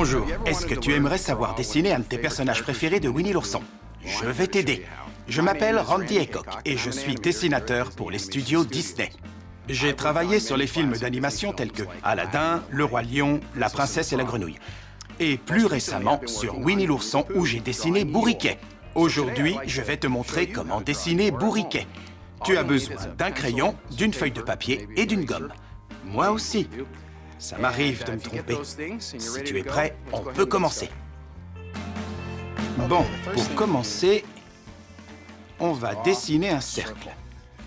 Bonjour, est-ce que tu aimerais savoir dessiner un de tes personnages préférés de Winnie l'ourson? Je vais t'aider. Je m'appelle Randy Aycock et je suis dessinateur pour les studios Disney. J'ai travaillé sur les films d'animation tels que Aladdin, Le Roi Lion, La Princesse et la Grenouille. Et plus récemment sur Winnie l'ourson où j'ai dessiné Bourriquet. Aujourd'hui, je vais te montrer comment dessiner Bourriquet. Tu as besoin d'un crayon, d'une feuille de papier et d'une gomme. Moi aussi. Ça m'arrive de me tromper. Si tu es prêt, on peut commencer. Bon, pour commencer, on va dessiner un cercle,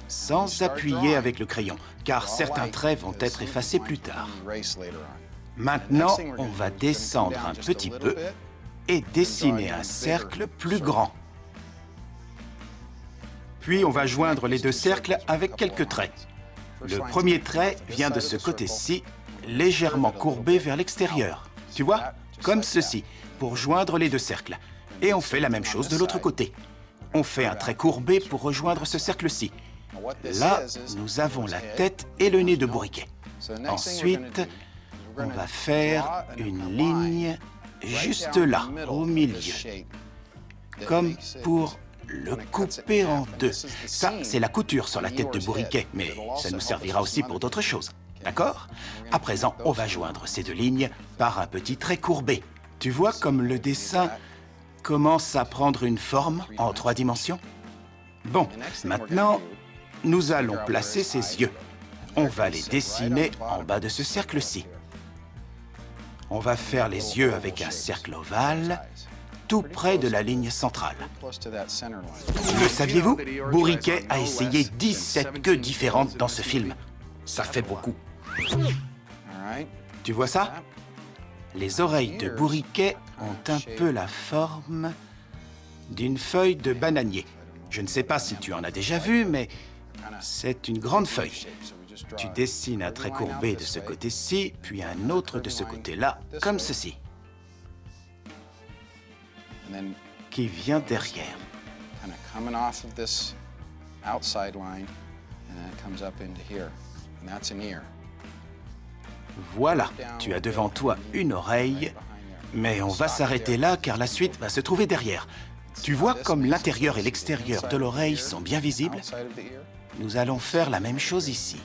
sans appuyer avec le crayon, car certains traits vont être effacés plus tard. Maintenant, on va descendre un petit peu et dessiner un cercle plus grand. Puis, on va joindre les deux cercles avec quelques traits. Le premier trait vient de ce côté-ci, légèrement courbé vers l'extérieur. Tu vois, comme ceci, pour joindre les deux cercles. Et on fait la même chose de l'autre côté. On fait un trait courbé pour rejoindre ce cercle-ci. Là, nous avons la tête et le nez de Bourriquet. Ensuite, on va faire une ligne juste là, au milieu. Comme pour le couper en deux. Ça, c'est la couture sur la tête de Bourriquet, mais ça nous servira aussi pour d'autres choses. D'accord? À présent, on va joindre ces deux lignes par un petit trait courbé. Tu vois comme le dessin commence à prendre une forme en 3 dimensions? Bon, maintenant, nous allons placer ses yeux. On va les dessiner en bas de ce cercle-ci. On va faire les yeux avec un cercle ovale, tout près de la ligne centrale. Le saviez-vous? Bourriquet a essayé 17 queues différentes dans ce film. Ça fait beaucoup. Tu vois ça? Les oreilles de Bourriquet ont un peu la forme d'une feuille de bananier. Je ne sais pas si tu en as déjà vu, mais c'est une grande feuille. Tu dessines un trait courbé de ce côté-ci, puis un autre de ce côté-là, comme ceci, qui vient derrière. Voilà, tu as devant toi une oreille, mais on va s'arrêter là car la suite va se trouver derrière. Tu vois comme l'intérieur et l'extérieur de l'oreille sont bien visibles? Nous allons faire la même chose ici.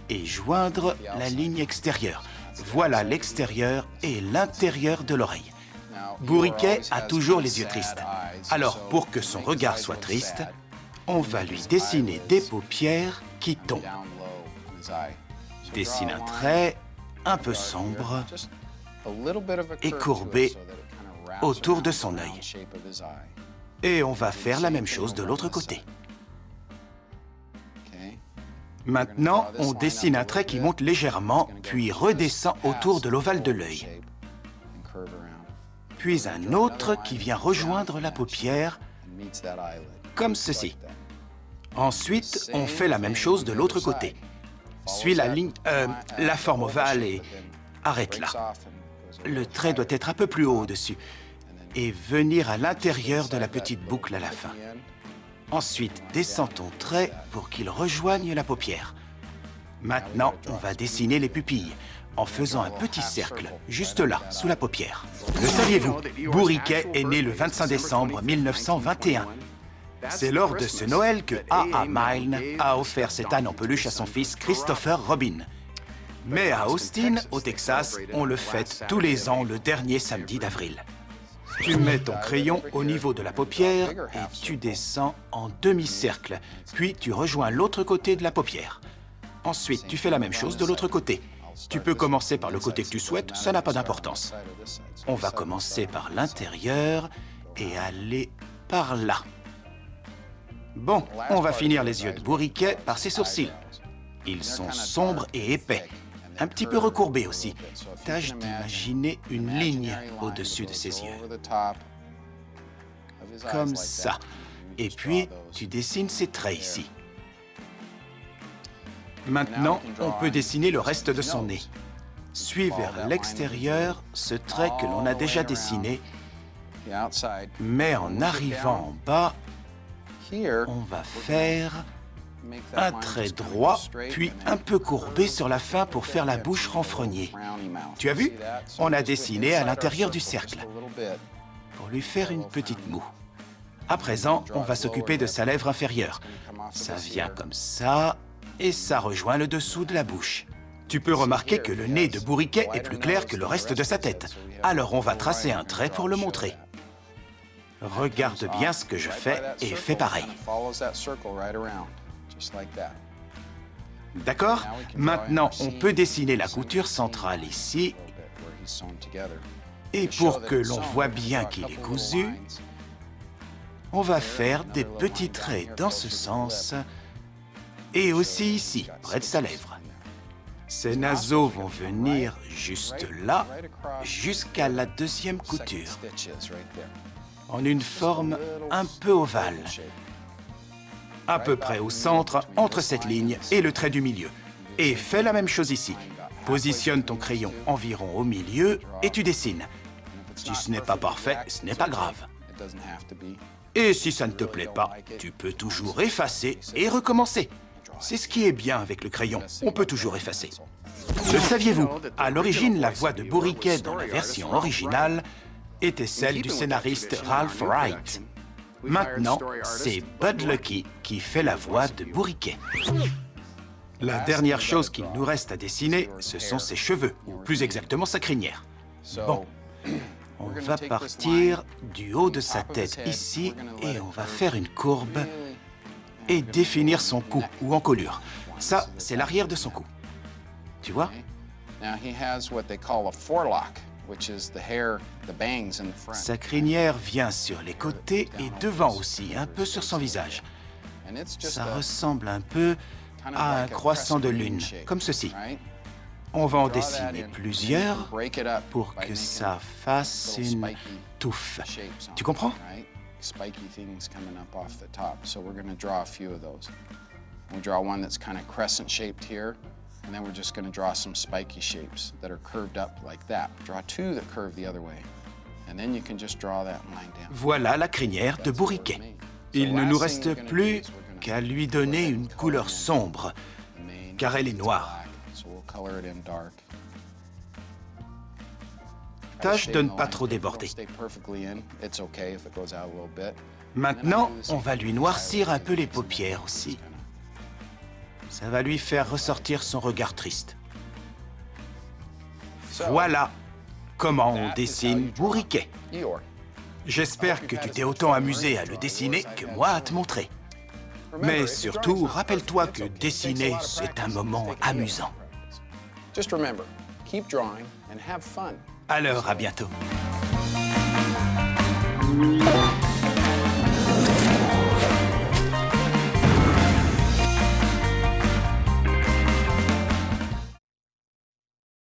Et joindre la ligne extérieure. Voilà l'extérieur et l'intérieur de l'oreille. Bourriquet a toujours les yeux tristes. Alors, pour que son regard soit triste, on va lui dessiner des paupières qui tombent. Dessine un trait un peu sombre et courbé autour de son œil. Et on va faire la même chose de l'autre côté. Maintenant, on dessine un trait qui monte légèrement, puis redescend autour de l'ovale de l'œil. Puis un autre qui vient rejoindre la paupière, comme ceci. Ensuite, on fait la même chose de l'autre côté. Suis la ligne, la forme ovale et arrête là. Le trait doit être un peu plus haut au-dessus et venir à l'intérieur de la petite boucle à la fin. Ensuite, descends ton trait pour qu'il rejoigne la paupière. Maintenant, on va dessiner les pupilles en faisant un petit cercle juste là, sous la paupière. Le saviez-vous? Bourriquet est né le 25 décembre 1921. C'est lors de ce Noël que A.A. Milne a offert cet âne en peluche à son fils Christopher Robin. Mais à Austin, au Texas, on le fête tous les ans le dernier samedi d'avril. Tu mets ton crayon au niveau de la paupière et tu descends en demi-cercle, puis tu rejoins l'autre côté de la paupière. Ensuite, tu fais la même chose de l'autre côté. Tu peux commencer par le côté que tu souhaites, ça n'a pas d'importance. On va commencer par l'intérieur et aller par là. Bon, on va finir les yeux de Bourriquet par ses sourcils. Ils sont sombres et épais, un petit peu recourbés aussi. Tâche d'imaginer une ligne au-dessus de ses yeux. Comme ça. Et puis, tu dessines ces traits ici. Maintenant, on peut dessiner le reste de son nez. Suis vers l'extérieur ce trait que l'on a déjà dessiné, mais en arrivant en bas, on va faire un trait droit, puis un peu courbé sur la fin pour faire la bouche renfrognée. Tu as vu? On a dessiné à l'intérieur du cercle, pour lui faire une petite moue. À présent, on va s'occuper de sa lèvre inférieure. Ça vient comme ça, et ça rejoint le dessous de la bouche. Tu peux remarquer que le nez de Bourriquet est plus clair que le reste de sa tête. Alors on va tracer un trait pour le montrer. Regarde bien ce que je fais et fais pareil. D'accord? Maintenant, on peut dessiner la couture centrale ici. Et pour que l'on voit bien qu'il est cousu, on va faire des petits traits dans ce sens et aussi ici, près de sa lèvre. Ces naseaux vont venir juste là, jusqu'à la deuxième couture, en une forme un peu ovale, à peu près au centre, entre cette ligne et le trait du milieu. Et fais la même chose ici. Positionne ton crayon environ au milieu et tu dessines. Si ce n'est pas parfait, ce n'est pas grave. Et si ça ne te plaît pas, tu peux toujours effacer et recommencer. C'est ce qui est bien avec le crayon, on peut toujours effacer. Le saviez-vous? À l'origine, la voix de Bourriquet dans la version originale était celle du scénariste Ralph Wright. Maintenant, c'est Bud Luckey qui fait la voix de Bourriquet. La dernière chose qu'il nous reste à dessiner, ce sont ses cheveux, ou plus exactement sa crinière. Bon, on va partir du haut de sa tête ici et on va faire une courbe et définir son cou ou encolure. Ça, c'est l'arrière de son cou. Tu vois? Sa crinière vient sur les côtés et devant aussi, un peu sur son visage. Ça ressemble un peu à un croissant de lune, comme ceci. On va en dessiner plusieurs pour que ça fasse une touffe. Tu comprends? Spiky things coming up off the top. So we're going to draw a few of those. We'll draw one that's kind of crescent shaped here, and then we're just going to draw some spiky shapes that are curved up like that. Draw two that curve the other way, and then you can just draw that line down. Voilà la crinière de Bourriquet. Il ne nous reste plus qu'à lui donner une couleur sombre, car elle est noire. Tâche de ne pas trop déborder. Maintenant, on va lui noircir un peu les paupières aussi. Ça va lui faire ressortir son regard triste. Voilà comment on dessine Bourriquet. J'espère que tu t'es autant amusé à le dessiner que moi à te montrer. Mais surtout, rappelle-toi que dessiner, c'est un moment amusant. Alors, à bientôt.